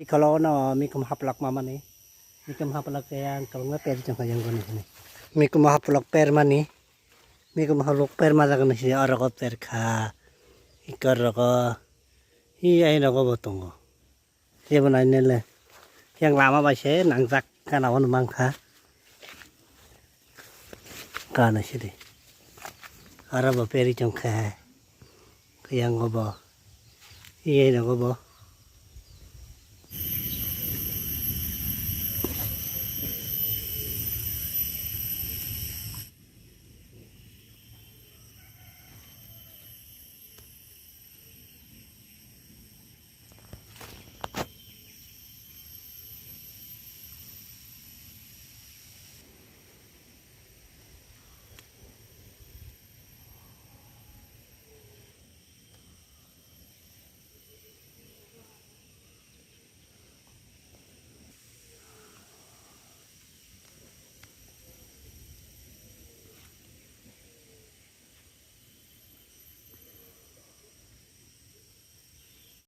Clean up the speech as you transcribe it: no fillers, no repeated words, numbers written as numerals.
Kalau no mi kumhaplak mama ni. Mi kumhaplak yang kalau nggak per jang yang kono ni. Mi kumhaplak per mani. Mi kumhaplak per mata kono si orang ko per kha. Ikar ko hi ai no ko botongo. Dia benar ni le. Yang lama bahasa nangzak kan awan mangkha. Kana sih. Arab peri jang kha. Yang ko bo. Hi ai no ko bo.